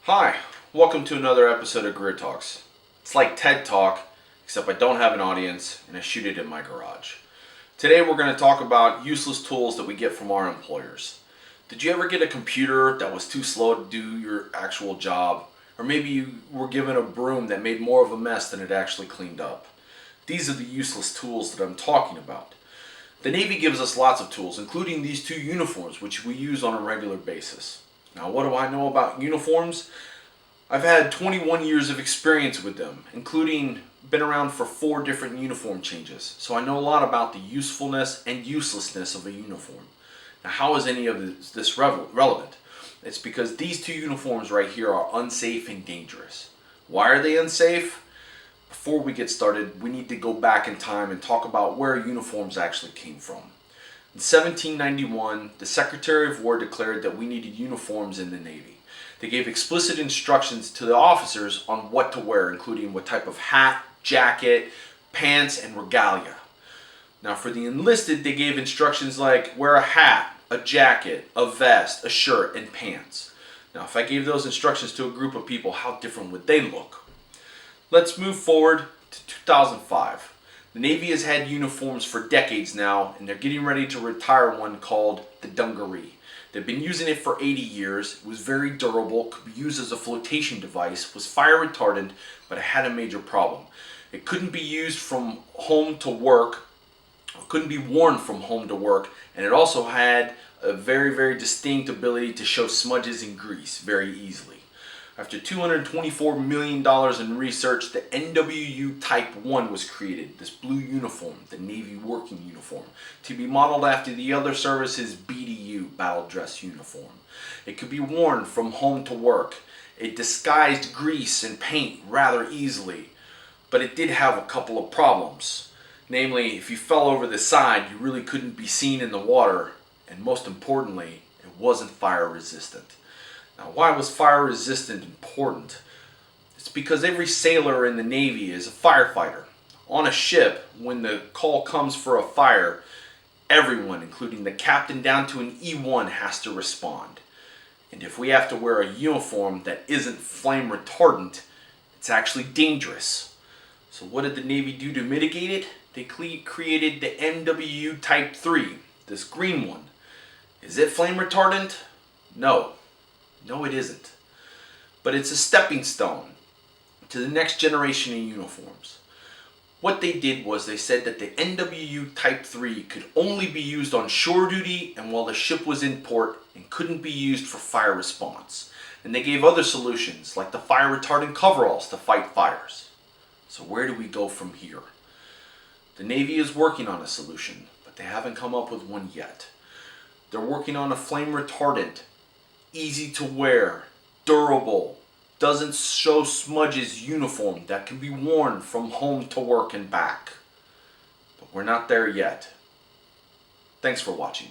Hi, welcome to another episode of Greer Talks. It's like TED Talk, except I don't have an audience and I shoot it in my garage. Today we're going to talk about useless tools that we get from our employers. Did you ever get a computer that was too slow to do your actual job? Or maybe you were given a broom that made more of a mess than it actually cleaned up? These are the useless tools that I'm talking about. The Navy gives us lots of tools, including these two uniforms, which we use on a regular basis. Now, what do I know about uniforms? I've had 21 years of experience with them, including been around for 4 different uniform changes. So I know a lot about the usefulness and uselessness of a uniform. Now, how is any of this relevant? It's because these two uniforms right here are unsafe and dangerous. Why are they unsafe? Before we get started, we need to go back in time and talk about where uniforms actually came from. In 1791, the Secretary of War declared that we needed uniforms in the Navy. They gave explicit instructions to the officers on what to wear, including what type of hat, jacket, pants, and regalia. Now for the enlisted, they gave instructions like wear a hat, a jacket, a vest, a shirt, and pants. Now if I gave those instructions to a group of people, how different would they look? Let's move forward to 2005. The Navy has had uniforms for decades now, and they're getting ready to retire one called the dungaree. They've been using it for 80 years. It was very durable, could be used as a flotation device, was fire retardant, but it had a major problem. It couldn't be used from home to work, couldn't be worn from home to work, and it also had a very, very distinct ability to show smudges and grease very easily. After $224 million in research, the NWU Type 1 was created, this blue uniform, the Navy working uniform, to be modeled after the other services' BDU, battle dress uniform. It could be worn from home to work. It disguised grease and paint rather easily, but it did have a couple of problems. Namely, if you fell over the side, you really couldn't be seen in the water, and most importantly, it wasn't fire resistant. Now, why was fire resistant important? It's because every sailor in the Navy is a firefighter. On a ship, when the call comes for a fire, everyone, including the captain down to an E1, has to respond. And if we have to wear a uniform that isn't flame retardant, it's actually dangerous. So what did the Navy do to mitigate it? They created the NWU Type 3, this green one. Is it flame retardant? No. No, it isn't. But it's a stepping stone to the next generation of uniforms. What they did was they said that the NWU Type 3 could only be used on shore duty and while the ship was in port and couldn't be used for fire response. And they gave other solutions like the fire retardant coveralls to fight fires. So where do we go from here? The Navy is working on a solution, but they haven't come up with one yet. They're working on a flame retardant, easy to wear, durable, doesn't show smudges uniform that can be worn from home to work and back. But we're not there yet. Thanks for watching.